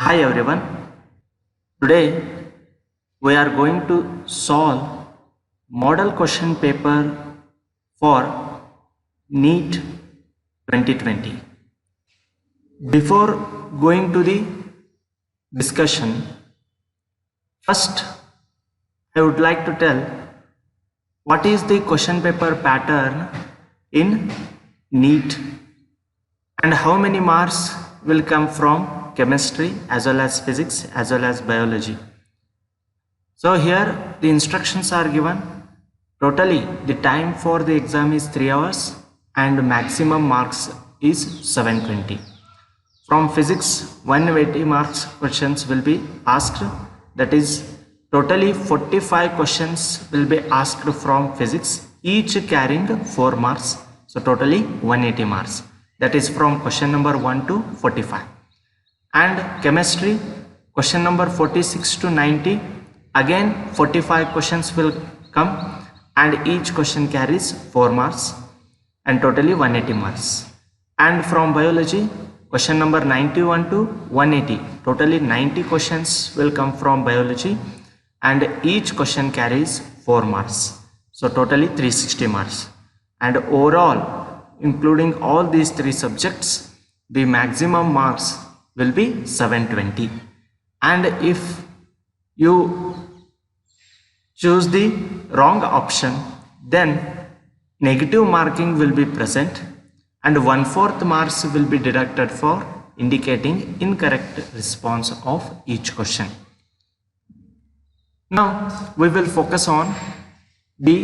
Hi everyone. Today we are going to solve model question paper for NEET 2020. Before going to the discussion, first I would like to tell what is the question paper pattern in NEET and how many marks will come from chemistry as well as physics as well as biology. So here the instructions are given. Totally the time for the exam is 3 hours and maximum marks is 720. From physics 180 marks questions will be asked, that is totally 45 questions will be asked from physics, each carrying 4 marks. So totally 180 marks, that is from question number 1 to 45. And chemistry question number 46 to 90, again 45 questions will come and each question carries 4 marks and totally 180 marks. And from biology question number 91 to 180, totally 90 questions will come from biology and each question carries 4 marks, so totally 360 marks. And overall, including all these 3 subjects, the maximum marks will be 720. And if you choose the wrong option, then negative marking will be present and 1/4 marks will be deducted for indicating incorrect response of each question. Now we will focus on the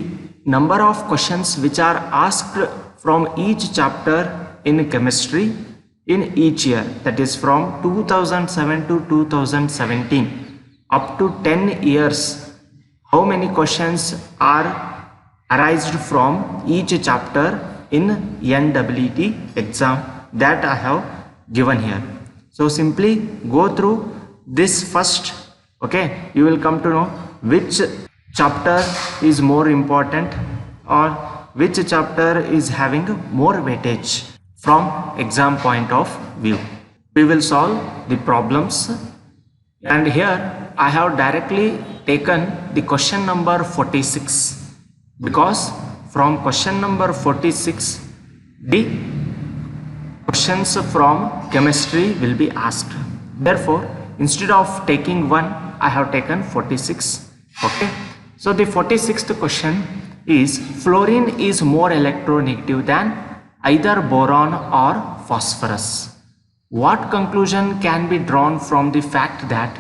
number of questions which are asked from each chapter in chemistry in each year, that is from 2007 to 2017, up to 10 years. How many questions are arised from each chapter in NEET exam, that I have given here. So simply go through this first. Okay, you will come to know which chapter is more important or which chapter is having more weightage from exam point of view. We will solve the problems, and here I have directly taken the question number 46 because from question number 46 the questions from chemistry will be asked. Therefore, instead of taking one, I have taken 46. Okay, so the 46th question is, fluorine is more electronegative than either boron or phosphorus. What conclusion can be drawn from the fact that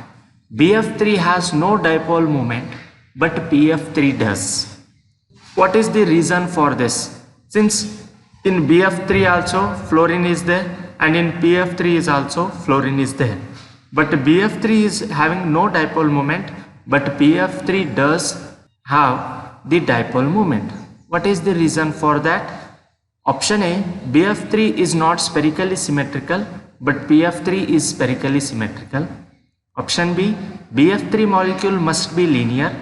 BF3 has no dipole moment but PF3 does? What is the reason for this? Since in BF3 also fluorine is there and in PF3 is also fluorine is there, but BF3 is having no dipole moment but PF3 does have the dipole moment. What is the reason for that? Option A, BF3 is not spherically symmetrical but PF3 is spherically symmetrical. Option B, BF3 molecule must be linear.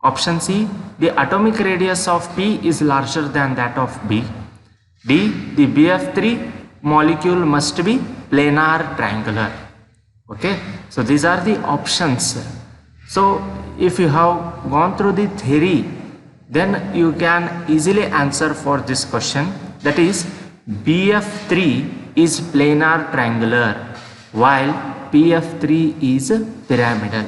Option C, the atomic radius of P is larger than that of B. D, the BF3 molecule must be planar triangular. Okay, so these are the options. So if you have gone through the theory, then you can easily answer for this question, that is BF3 is planar triangular while PF3 is pyramidal.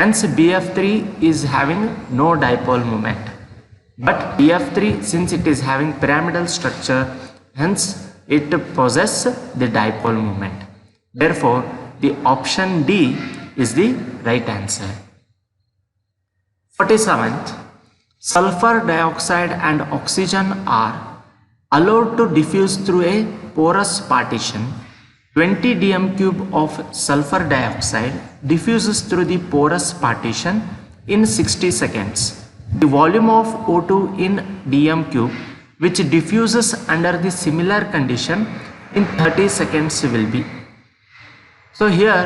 Hence BF3 is having no dipole moment, but PF3, since it is having pyramidal structure, hence it possesses the dipole moment. Therefore the option D is the right answer. 47th, sulfur dioxide and oxygen are allowed to diffuse through a porous partition. 20 dm cube of sulfur dioxide diffuses through the porous partition in 60 seconds. The volume of O2 in dm cube which diffuses under the similar condition in 30 seconds will be. So here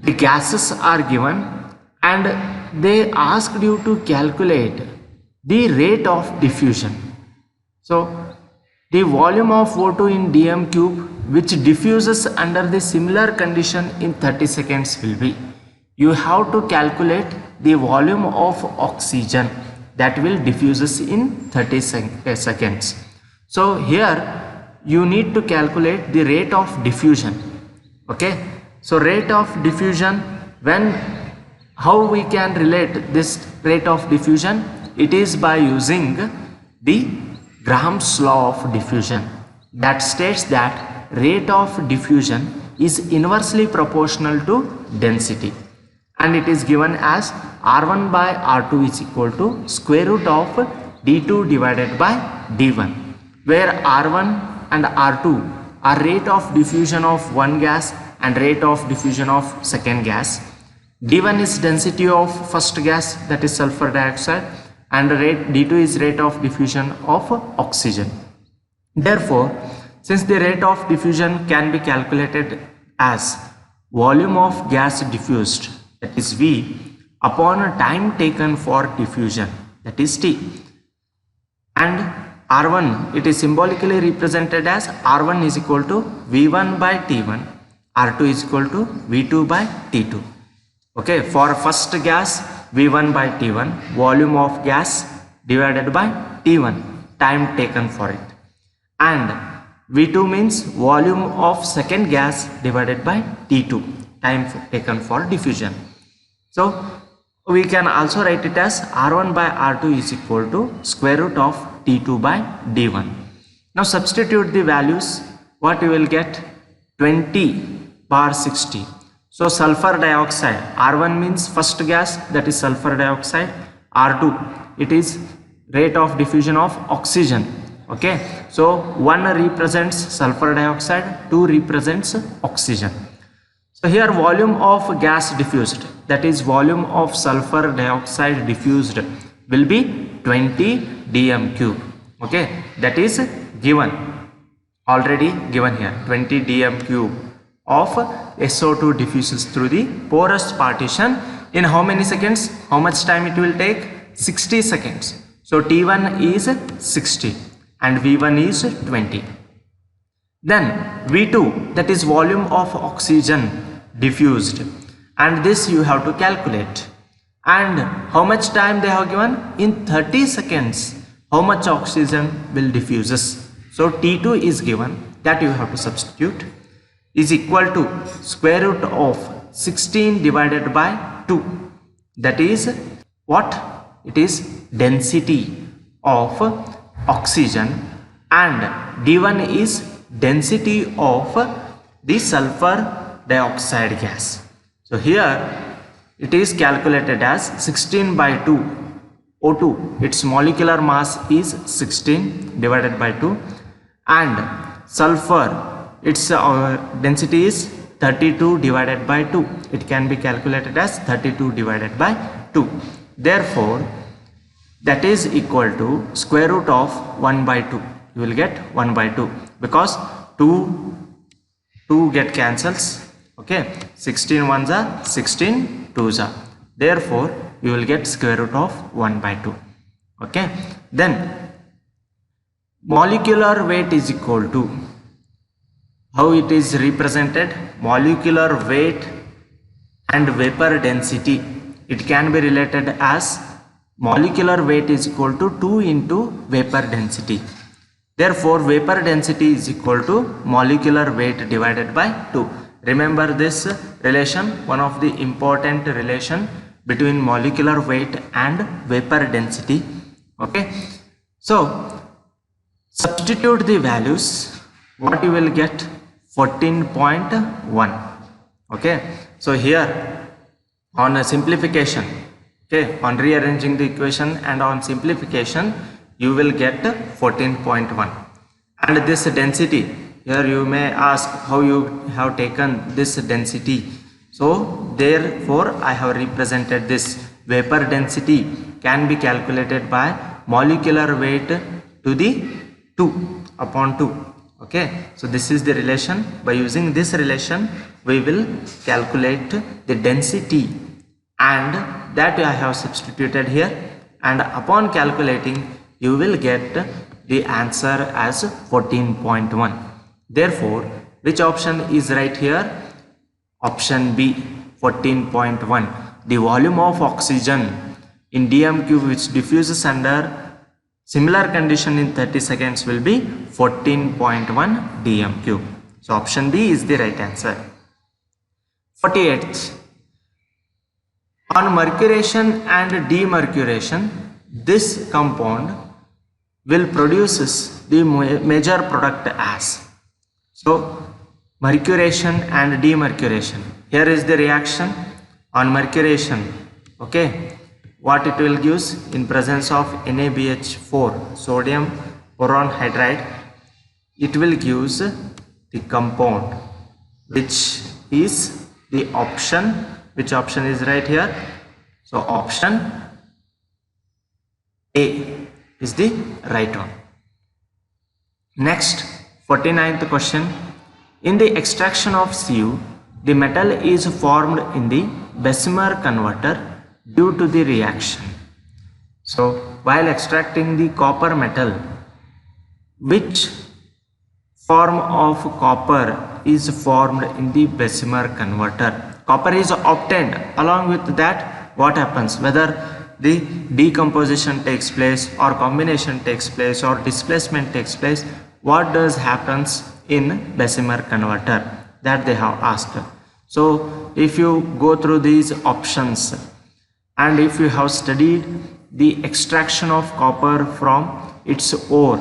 the gases are given and they asked you to calculate the rate of diffusion. So the volume of O2 in dm cube which diffuses under the similar condition in 30 seconds will be, you have to calculate the volume of oxygen that will diffuses in 30 seconds. So here you need to calculate the rate of diffusion. Okay, so rate of diffusion, how we can relate this rate of diffusion? It is by using the Graham's law of diffusion that states that rate of diffusion is inversely proportional to density, and it is given as R1 by R2 is equal to square root of D2 divided by D1, where R1 and R2 are rate of diffusion of one gas and rate of diffusion of second gas. D1 is density of first gas, that is sulfur dioxide, and D2 is rate of diffusion of oxygen. Therefore, since the rate of diffusion can be calculated as volume of gas diffused, that is V, upon a time taken for diffusion, that is T, and R1, it is symbolically represented as R1 is equal to V1 by T1, R2 is equal to V2 by T2. Okay, for first gas V1 by T1, volume of gas divided by T1, time taken for it, and V2 means volume of second gas divided by T2, time taken for diffusion. So we can also write it as R1 by R2 is equal to square root of T2 by D1. Now substitute the values. What you will get? 20/60. So sulfur dioxide, R1 means first gas, that is sulfur dioxide. R2, it is rate of diffusion of oxygen. Okay, so 1 represents sulfur dioxide, 2 represents oxygen. So here volume of gas diffused, that is volume of sulfur dioxide diffused, will be 20 dm cube. Okay, that is given, already given here, 20 dm cube of SO2 diffuses through the porous partition in how many seconds? How much time it will take? 60 seconds. So T1 is 60 and V1 is 20. Then V2, that is volume of oxygen diffused, and this you have to calculate. And how much time they have given? In 30 seconds, how much oxygen will diffuses? So T2 is given, that you have to substitute, is equal to square root of 16 divided by 2. That is what? It is density of oxygen, and D1 is density of the sulfur dioxide gas. So here it is calculated as 16 by 2 O2, its molecular mass is 16 divided by 2, and sulfur, its density is 32 divided by 2. It can be calculated as 32 divided by 2. Therefore that is equal to square root of 1 by 2. You will get 1 by 2 because 2 get cancels. Okay, 16 ones are 16 twos are. Therefore you will get square root of 1 by 2. Okay, then molecular weight is equal to, how it is represented? Molecular weight and vapor density. It can be related as molecular weight is equal to 2 into vapor density. Therefore vapor density is equal to molecular weight divided by 2. Remember this relation, one of the important relation between molecular weight and vapor density. Okay, so substitute the values. What you will get? 14.1. Okay, so here on a simplification, okay, on rearranging the equation and on simplification, you will get 14.1. And this density, here you may ask how you have taken this density. So therefore I have represented this vapor density can be calculated by molecular weight to the 2 upon 2. Okay, so this is the relation. By using this relation we will calculate the density, and that I have substituted here, and upon calculating you will get the answer as 14.1. Therefore Which option is right here? Option B, 14.1. The volume of oxygen in dm cube which diffuses under similar condition in 30 seconds will be 14.1 dm cube. So option B is the right answer. 48th. On mercuration and demercuration, this compound will produces the major product as. So mercuration and demercuration. Here is the reaction on mercuration. Okay, what it will gives in presence of NaBH4, sodium boron hydride, it will gives the compound which is the option. Which option is right here? So option A is the right one. Next, 49th question. In the extraction of Cu, the metal is formed in the Bessemer converter due to the reaction. So while extracting the copper metal, which form of copper is formed in the Bessemer converter? Copper is obtained. Along with that, what happens? Whether the decomposition takes place or combination takes place or displacement takes place, what does happens in Bessemer converter? That they have asked. So if you go through these options and if you have studied the extraction of copper from its ore,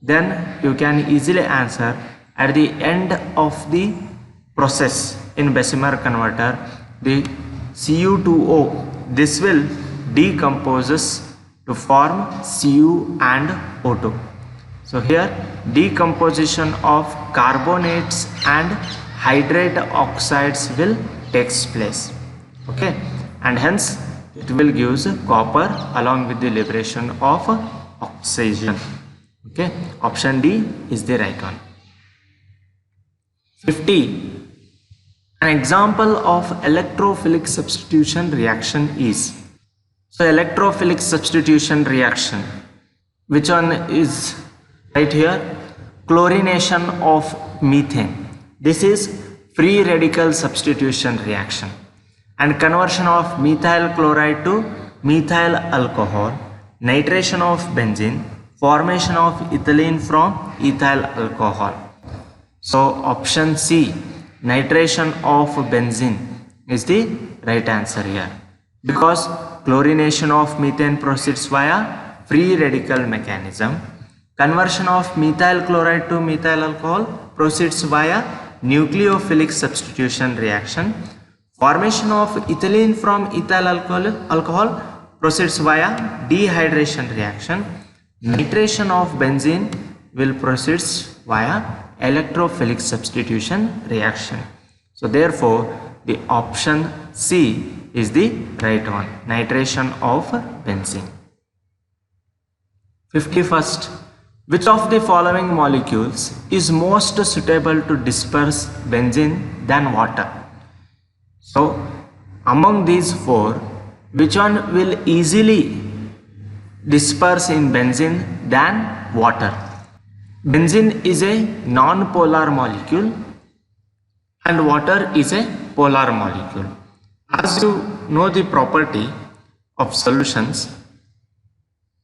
then you can easily answer at the end of the process in Bessemer converter, the Cu2O, this will decomposes to form Cu and O2. So here decomposition of carbonates and hydrate oxides will takes place. Okay, and hence it will gives copper along with the liberation of oxygen. Okay, option D is the right one. 50. An example of electrophilic substitution reaction is. So electrophilic substitution reaction, which one is right here? Chlorination of methane. This is free radical substitution reaction and conversion of methyl chloride to methyl alcohol, nitration of benzene, formation of ethylene from ethyl alcohol. So option C, nitration of benzene is the right answer here, because chlorination of methane proceeds via free radical mechanism. Conversion of methyl chloride to methyl alcohol proceeds via nucleophilic substitution reaction. Formation of ethylene from ethyl alcohol proceeds via dehydration reaction. Nitration of benzene will proceeds via electrophilic substitution reaction. So therefore the option C is the right one, nitration of benzene. 51st, which of the following molecules is most suitable to disperse benzene than water? So among these four, which one will easily disperse in benzene than water? Benzene is a non-polar molecule and water is a polar molecule. As you know the property of solutions,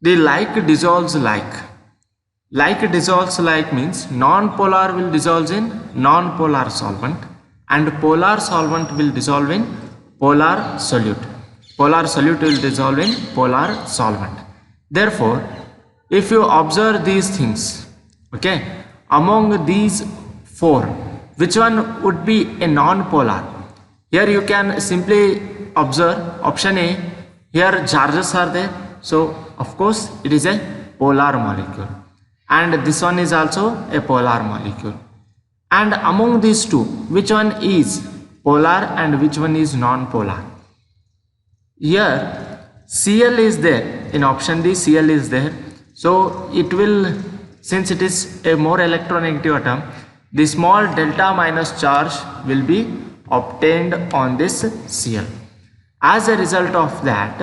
the like dissolves like. Like dissolves like means non-polar will dissolve in non-polar solvent and polar solvent will dissolve in polar solute. Polar solute will dissolve in polar solvent. Therefore, if you observe these things, okay, among these four, which one would be a non-polar? Here you can simply observe option A. Here charges are there, so of course it is a polar molecule, and this one is also a polar molecule. And among these two, which one is polar and which one is non-polar? Here Cl is there, in option D Cl is there, so it will, since it is a more electronegative atom, the small delta minus charge will be obtained on this Cl. As a result of that,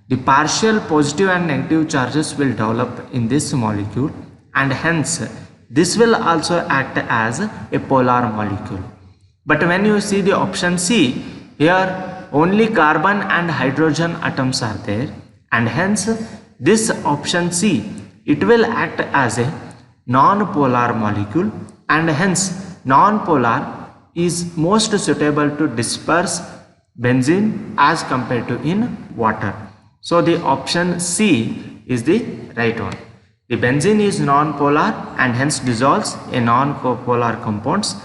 the partial positive and negative charges will develop in this molecule, and hence this will also act as a polar molecule. But when you see the option C, here only carbon and hydrogen atoms are there, and hence this option C, it will act as a non-polar molecule, and hence non-polar is most suitable to disperse benzene as compared to in water. So the option C is the right one. The benzene is non-polar and hence dissolves a non-polar compounds.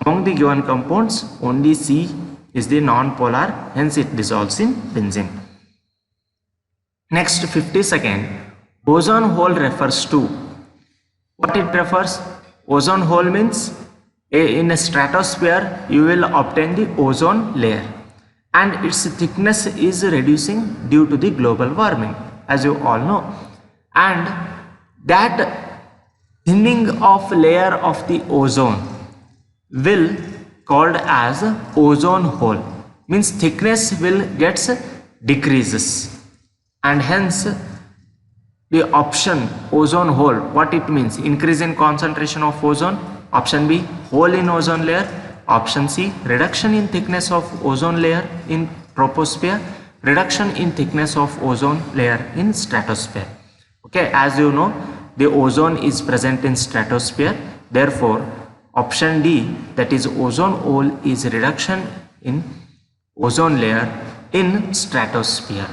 Among the given compounds, only C is the non-polar, hence it dissolves in benzene. Next, 52nd, ozone hole refers to. What it refers? Ozone hole means in a stratosphere you will obtain the ozone layer, and its thickness is reducing due to the global warming, as you all know. And that thinning of layer of the ozone will called as ozone hole, means thickness will gets decreases, and hence the option ozone hole, what it means? Increase in concentration of ozone. Option B, hole in ozone layer. Option C, reduction in thickness of ozone layer in troposphere, reduction in thickness of ozone layer in stratosphere. Okay, as you know, the ozone is present in stratosphere, therefore option D, that is ozone hole, is reduction in ozone layer in stratosphere.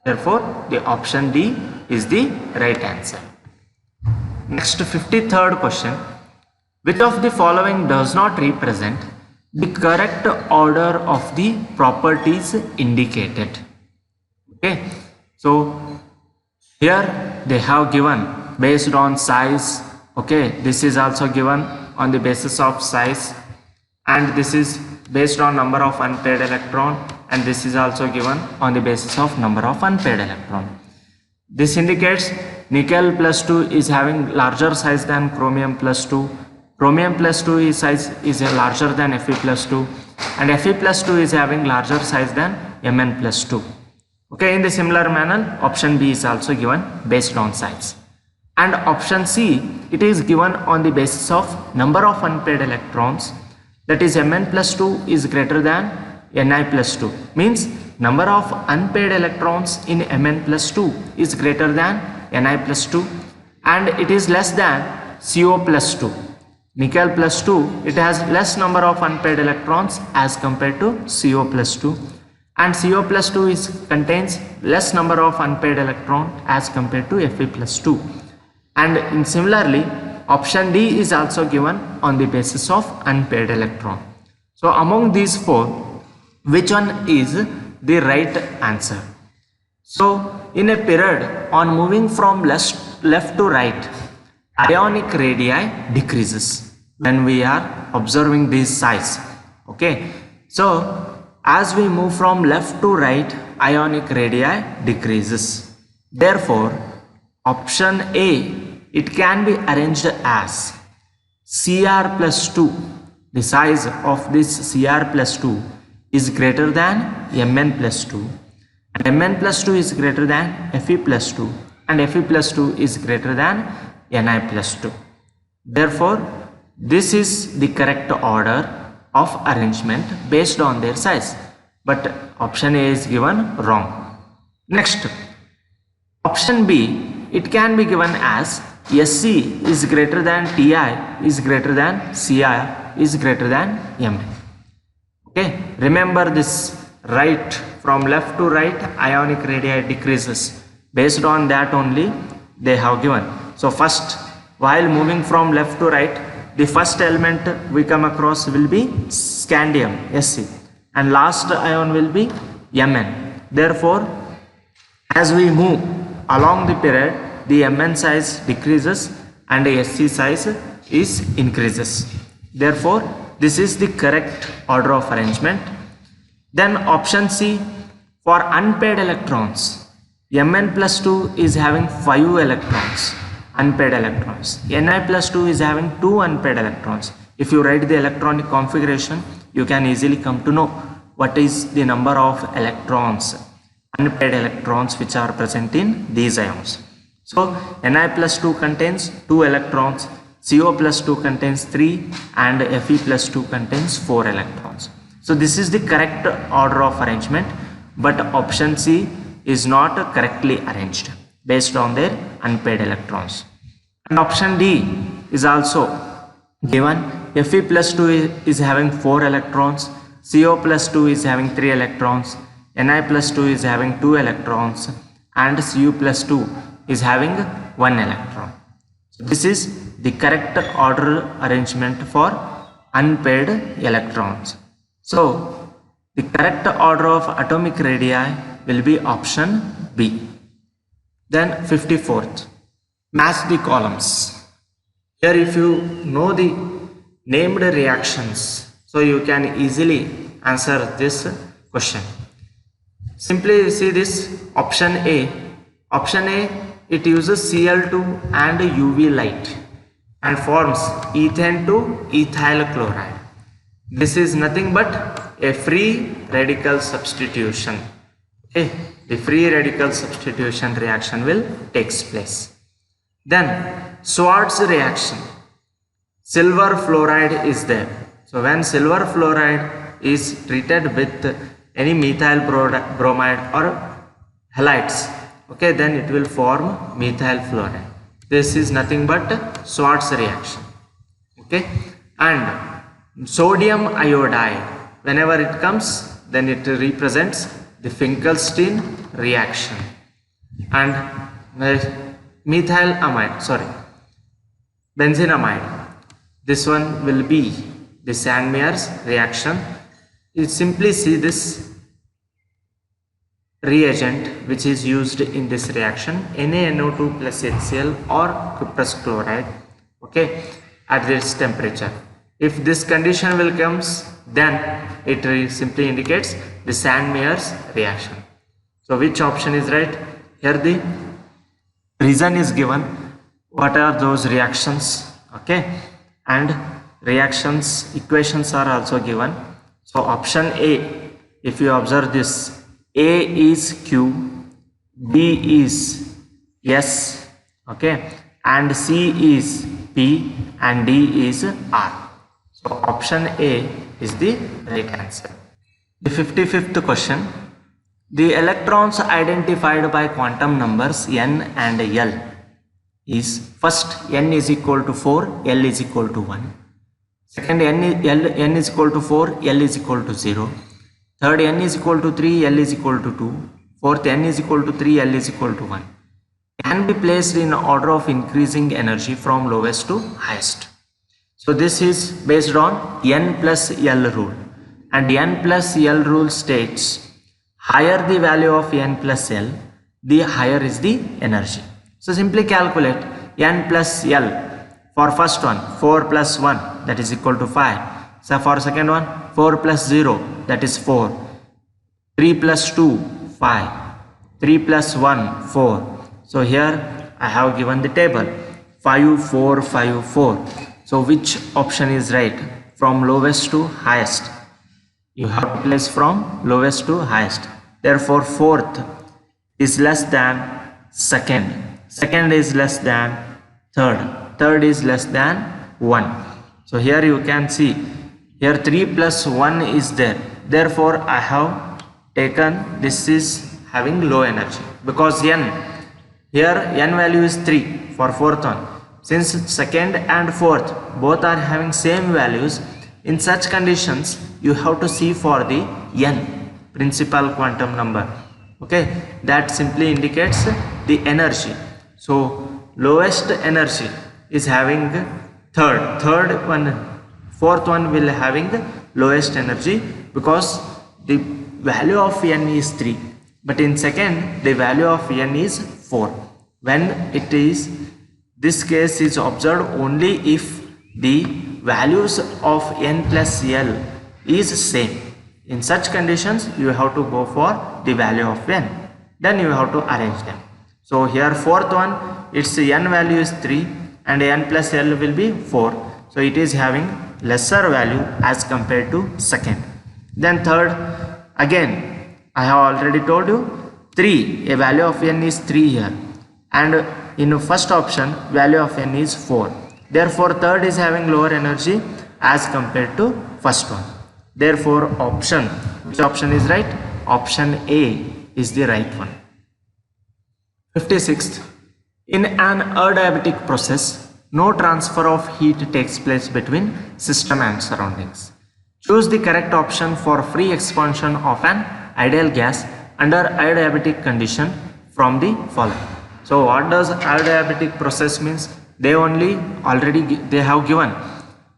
Therefore the option D is the right answer. Next, 53rd question. Which of the following does not represent the correct order of the properties indicated? Okay, so here they have given based on size. Okay, this is also given on the basis of size, and this is based on number of unpaired electron, and this is also given on the basis of number of unpaired electron. This indicates nickel plus 2 is having larger size than chromium plus 2. Chromium plus 2 is larger than Fe plus 2, and Fe plus 2 is having larger size than Mn plus 2. Okay, in the similar manner, option B is also given based on size. And option C, it is given on the basis of number of unpaired electrons, that is Mn plus 2 is greater than Ni plus 2, means number of unpaired electrons in Mn plus 2 is greater than Ni plus 2, and it is less than Co plus 2. Nickel plus 2, it has less number of unpaired electrons as compared to Co plus 2, and Co plus 2 contains less number of unpaired electron as compared to Fe plus 2. And similarly, option D is also given on the basis of unpaired electron. So among these four, which one is the right answer? So in a period on moving from left to right, ionic radii decreases when we are observing this size. Okay, so as we move from left to right, ionic radii decreases. Therefore option A, it can be arranged as Cr plus 2. The size of this Cr plus 2 is greater than Mn plus 2, and Mn plus 2 is greater than Fe plus 2, and Fe plus 2 is greater than Ni plus 2. Therefore this is the correct order of arrangement based on their size, but option A is given wrong. Next, option B, it can be given as Sc is greater than Ti is greater than Ci is greater than Mn. Okay, remember this, right from left to right, ionic radii decreases. Based on that only they have given. So first, while moving from left to right, the first element we come across will be scandium, Sc, and last ion will be Mn. Therefore as we move along the period, the Mn size decreases and the Sc size is increases. Therefore this is the correct order of arrangement. Then option C, for unpaired electrons, Mn plus 2 is having 5 electrons, unpaired electrons. Ni plus 2 is having 2 unpaired electrons. If you write the electronic configuration, you can easily come to know what is the number of electrons, unpaired electrons, which are present in these ions. So Ni plus 2 contains 2 electrons, CO plus 2 contains 3 and Fe plus 2 contains 4 electrons. So this is the correct order of arrangement, but option C is not correctly arranged based on their unpaired electrons. And option D is also given. Fe plus 2 is having 4 electrons, CO plus 2 is having 3 electrons, Ni plus 2 is having 2 electrons, and Cu plus 2 is having 1 electron. So this is the correct order arrangement for unpaired electrons. So the correct order of atomic radii will be option B. Then 54th, match the columns. Here if you know the named reactions, so you can easily answer this question. Simply see this option A. Option A, it uses Cl2 and UV light and forms ethane to ethyl chloride. This is nothing but a free radical substitution. Okay, the free radical substitution reaction will takes place. Then Schwarz reaction, silver fluoride is there. So when silver fluoride is treated with any methyl bromide or halides, okay, then it will form methyl fluoride. This is nothing but Schwarz reaction. Okay, and sodium iodide, whenever it comes, then it represents the Finkelstein reaction. And benzenamide, this one will be the Sandmeyer's reaction. You simply see this reagent which is used in this reaction, NaNO2 plus HCl or cuprous chloride, okay, at this temperature. If this condition will comes, then it simply indicates the Sandmeyer's reaction. So which option is right? Here the reason is given, what are those reactions, okay, and reactions equations are also given. So option A, if you observe this, A is Q, B is S, okay, and C is P and D is R. So option A is the right answer. The 55th question, the electrons identified by quantum numbers n and l is, first n is equal to 4, l is equal to 1. Second, n is equal to 4, l is equal to 0. Third, n is equal to 3, l is equal to 2. Fourth, n is equal to 3, l is equal to 1. Can be placed in order of increasing energy from lowest to highest. So this is based on n plus l rule, and n plus l rule states higher the value of n plus l, the higher is the energy. So simply calculate n plus l. For first one, 4 plus 1, that is equal to 5. So for second one, 4 plus 0, that is 4. 3 plus 2, 5. 3 plus 1, 4. So here I have given the table 5, 4, 5, 4. So which option is right from lowest to highest? You have to place from lowest to highest. Therefore fourth is less than second. Second is less than third. Third is less than 1. So here you can see, here 3 plus 1 is there. Therefore I have taken this is having low energy, because n, here n value is 3 for fourth one. Since second and fourth both are having same values, in such conditions you have to see for the n, principal quantum number, okay, that simply indicates the energy. So lowest energy is having third one, fourth one will having lowest energy, because the value of n is 3, but in second the value of n is 4. When it is, this case is observed only if the values of n plus l is same. In such conditions you have to go for the value of n, then you have to arrange them. So here fourth one, its n value is 3 and n plus l will be 4. So it is having lesser value as compared to second. Then third, again I have already told you 3, a value of n is 3 here, and in the first option value of n is 4. Therefore third is having lower energy as compared to first one. Therefore option, which option is right? Option A is the right one. 56th, in an adiabatic process, no transfer of heat takes place between system and surroundings. Choose the correct option for free expansion of an ideal gas under adiabatic condition from the following. So what does adiabatic process means? They have given.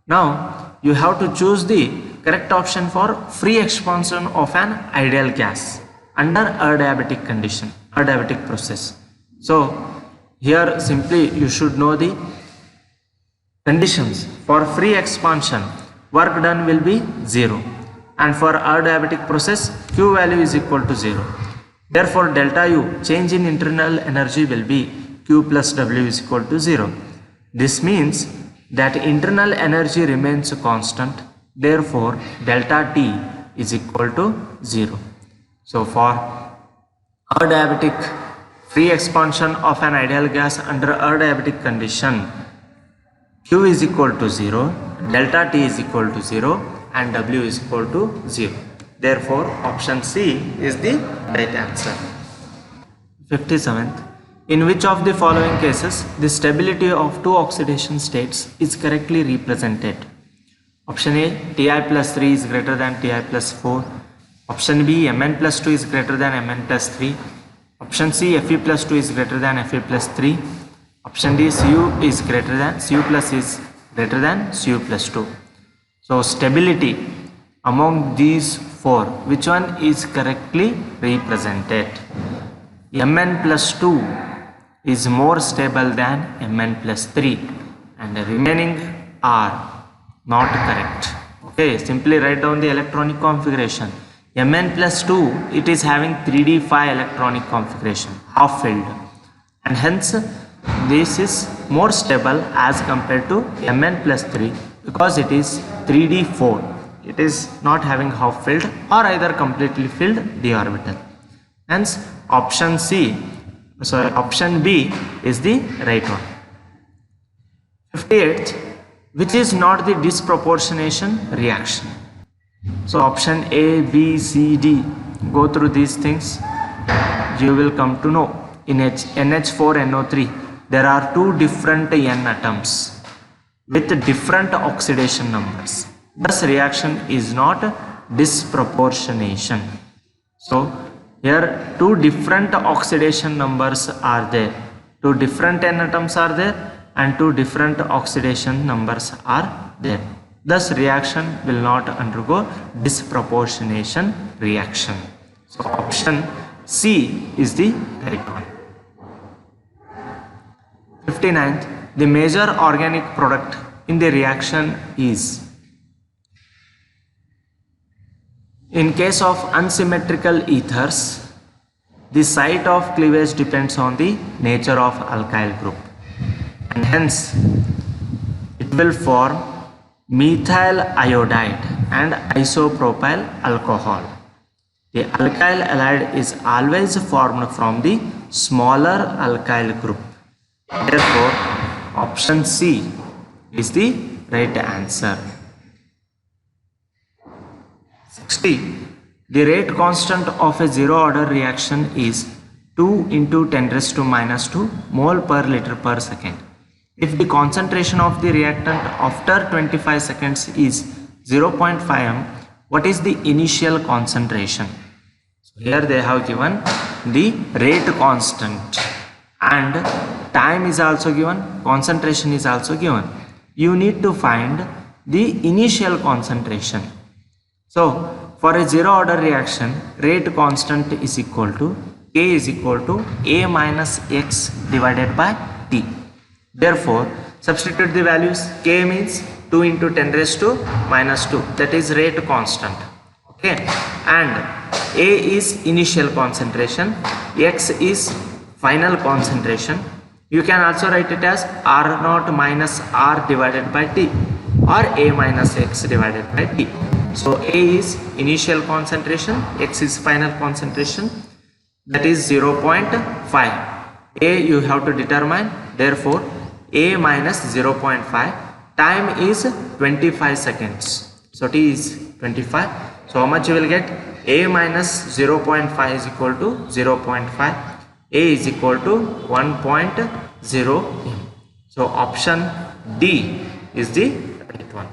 Now you have to choose the correct option for free expansion of an ideal gas under adiabatic condition, adiabatic process. So here simply you should know the conditions. For free expansion, work done will be 0, and for adiabatic process, Q value is equal to 0. Therefore delta U, change in internal energy, will be Q plus W is equal to 0. This means that internal energy remains constant. Therefore delta T is equal to 0. So for adiabatic free expansion of an ideal gas under adiabatic condition, Q is equal to 0, delta T is equal to 0, and W is equal to 0. Therefore option C is the right answer. 57th, in which of the following cases the stability of two oxidation states is correctly represented? Option A, Ti plus 3 is greater than Ti plus 4. Option B, Mn plus 2 is greater than Mn plus 3. Option C, Fe plus 2 is greater than Fe plus 3. Option D, Cu plus is greater than Cu plus 2. So stability among these four, which one is correctly represented? Mn plus 2 is more stable than Mn plus 3, and the remaining are not correct. Okay, simply write down the electronic configuration. Mn plus 2, it is having 3d5 electronic configuration, half filled, and hence this is more stable as compared to Mn plus 3 because it is 3d4. It is not having half filled or either completely filled d orbital. Hence option B is the right one. 58th, which is not the disproportionation reaction? So option A, B, C, D, go through these things, you will come to know. In NH4NO3 there are two different N atoms with different oxidation numbers. Thus reaction is not disproportionation. So here two different oxidation numbers are there, two different N atoms are there, and two different oxidation numbers are there. Thus reaction will not undergo disproportionation reaction. So option C is the right one. 59th, the major organic product in the reaction is, in case of unsymmetrical ethers, the site of cleavage depends on the nature of alkyl group, and hence it will form methyl iodide and isopropyl alcohol. The alkyl halide is always formed from the smaller alkyl group. Therefore option C is the right answer. 60. The rate constant of a zero order reaction is 2 into 10 raised to minus 2 mole per liter per second. If the concentration of the reactant after 25 seconds is 0.5 m, what is the initial concentration? So here they have given the rate constant and time is also given, concentration is also given. You need to find the initial concentration. So for a zero order reaction, rate constant is equal to K is equal to A minus X divided by T. Therefore substitute the values. K means 2 into 10 raised to minus 2, that is rate constant. Okay, and A is initial concentration, X is final concentration. You can also write it as R naught minus R divided by T or A minus X divided by T. So A is initial concentration, X is final concentration, that is 0.5. A you have to determine, therefore A minus 0.5. Time is 25 seconds. So T is 25. So how much you will get? A minus 0.5 is equal to 0.5. A is equal to 1.0 m. So option D is the right one.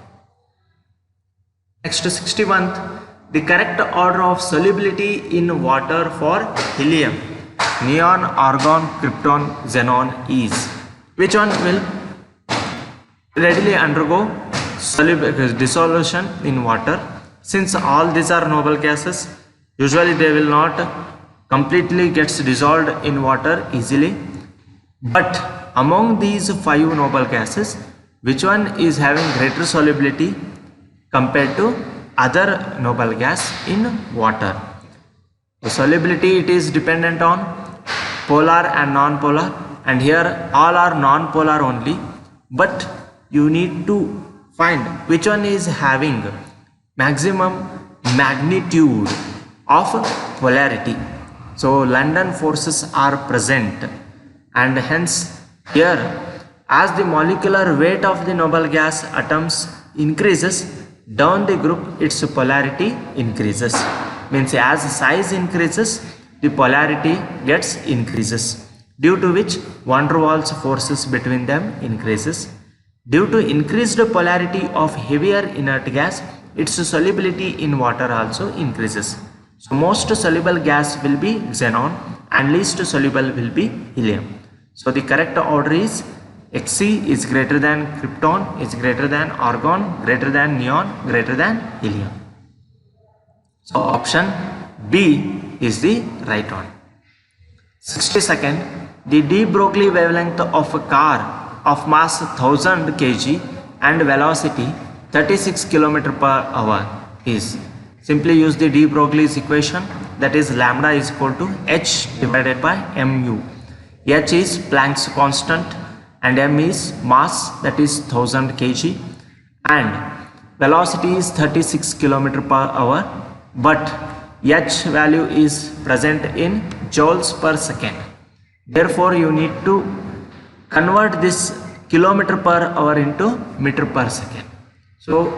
Next to 61th, the correct order of solubility in water for helium, neon, argon, krypton, xenon is. Which one will readily undergo dissolution in water? Since all these are noble gases, usually they will not completely gets dissolved in water easily. But among these 5 noble gases, which one is having greater solubility compared to other noble gas in water? The solubility, it is dependent on polar and non-polar, and here all are non-polar only, but you need to find which one is having maximum magnitude of polarity. So London forces are present, and hence here, as the molecular weight of the noble gas atoms increases down the group, its polarity increases. Means as size increases, the polarity gets increases, due to which van der Waals forces between them increases. Due to increased polarity of heavier inert gas, its solubility in water also increases. So most soluble gas will be xenon and least soluble will be helium. So the correct order is Xc is greater than krypton, is greater than argon, greater than neon, greater than helium. So option B is the right one. 62nd, the de Broglie wavelength of a car of mass 1000 kg and velocity 36 km per hour is. Simply use the de Broglie's equation, that is lambda is equal to h divided by mu. H is Planck's constant and m is mass, that is 1000 kg, and velocity is 36 km per hour, but h value is present in joules per second. Therefore you need to convert this kilometer per hour into meter per second. So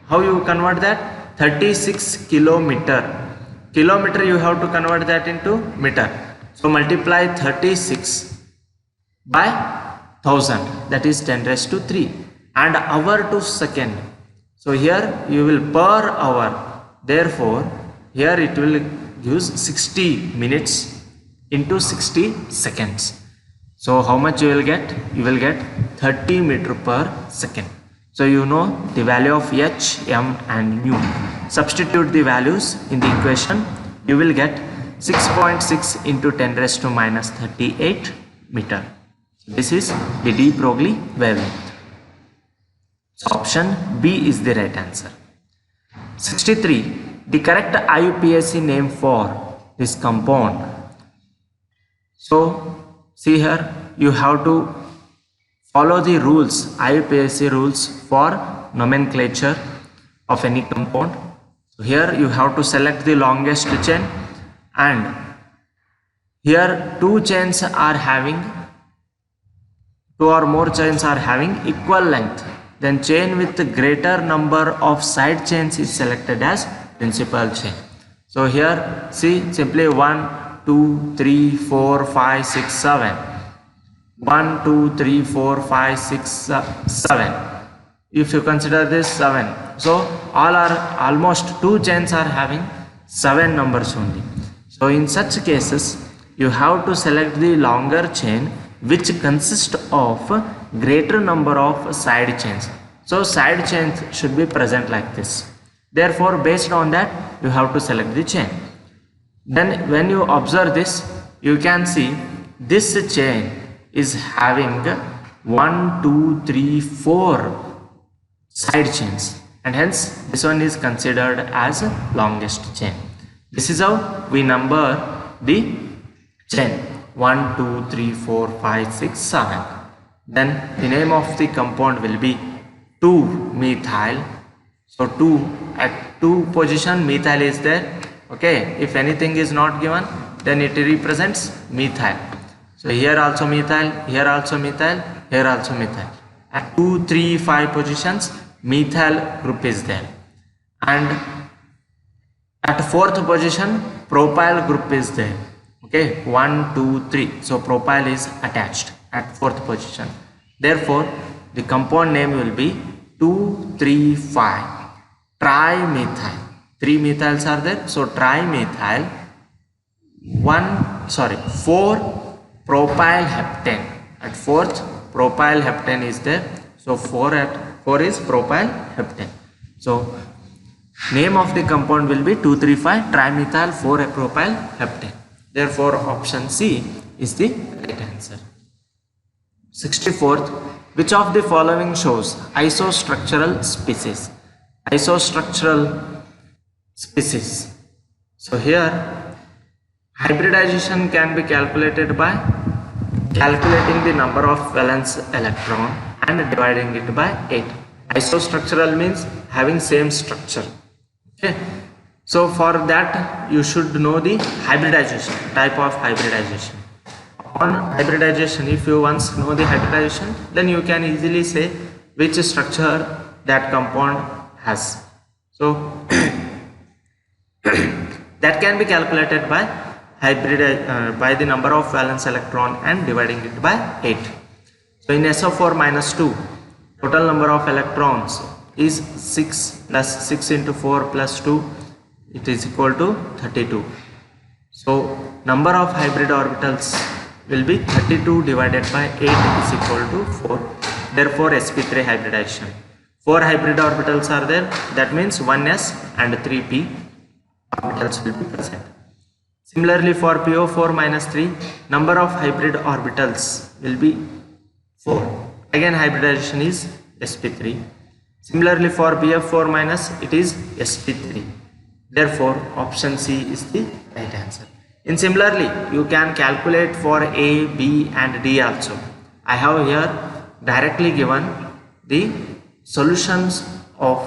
how you convert that? 36 kilometer. Kilometer you have to convert that into meter. So multiply 36 by 1000, that is 10 raised to 3, and hour to second. So here you will per hour. Therefore here it will use 60 minutes into 60 seconds. So how much you will get? You will get 30 meter per second. So you know the value of h, m and mu. Substitute the values in the equation. You will get 6.6 into 10 raised to minus 38 meter. This is the de Broglie wavelength. So option B is the right answer. 63. The correct IUPAC name for this compound. So see here, you have to follow the rules, IUPAC rules for nomenclature of any compound. So here you have to select the longest chain, and here two or more chains are having equal length. Then chain with the greater number of side chains is selected as principal chain. So here see, simply 1, 2, 3, 4, 5, 6, 7. 1, 2, 3, 4, 5, 6, 7. If you consider this 7, so all are almost 2 chains are having 7 numbers only. So in such cases, you have to select the longer chain which consists of greater number of side chains. So side chains should be present like this. Therefore, based on that, you have to select the chain. Then when you observe this, you can see this chain is having 1, 2, 3, 4 side chains, and hence this one is considered as longest chain. This is how we number the chain: 1, 2, 3, 4, 5, 6, 7. Then the name of the compound will be 2-methyl. So 2 at 2 position methyl is there. Okay, if anything is not given, then it represents methyl. So here also methyl, here also methyl, here also methyl. At 2, 3, 5 positions, methyl group is there. And at 4th position, propyl group is there. Okay, 1, 2, 3. So propyl is attached at 4th position. Therefore, the compound name will be 2, 3, 5 trimethyl. 3 methyls are there. So trimethyl 4 propyl heptane. At 4th, propyl heptane is there. So 4 is propyl heptane. So name of the compound will be 2,3,5 trimethyl 4-propyl heptane. Therefore, option C is the right answer. 64th, which of the following shows isostructural species? Isostructural species. So here, hybridization can be calculated by calculating the number of valence electron and dividing it by 8. Isostructural means having same structure. Okay. So for that you should know the hybridization, type of hybridization. On hybridization, if you once know the hybridization, then you can easily say which structure that compound has. So that can be calculated by by the number of valence electron and dividing it by 8. So in SO4 minus 2, total number of electrons is 6 plus 6 into 4 plus 2, it is equal to 32. So number of hybrid orbitals will be 32 divided by 8 is equal to 4. Therefore sp3 hybridization. 4 hybrid orbitals are there, that means 1s and 3p orbitals will be present. Similarly for PO4 minus 3, number of hybrid orbitals will be 4. Again hybridization is sp3. Similarly for BF4 minus, it is sp3. Therefore option C is the right answer. And similarly you can calculate for A, B and D also. I have here directly given the solutions of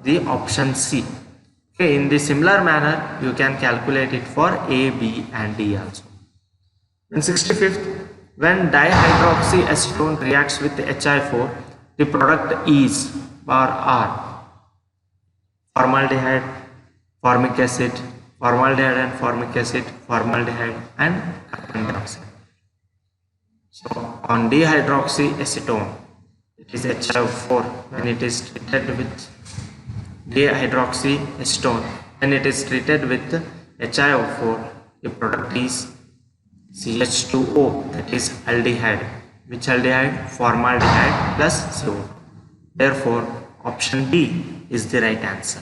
the option C. Okay, in the similar manner you can calculate it for A, B and D also. In 65th, when dihydroxyacetone reacts with HI4, the product is or are formaldehyde, formic acid, formaldehyde and formic acid, formaldehyde and carbon dioxide. So on dihydroxyacetone, it is HI4. When it is treated with dihydroxyacetone, when it is treated with HiO4, the product is CH2O, that is aldehyde. Which aldehyde? Formaldehyde plus CO. Therefore option D is the right answer.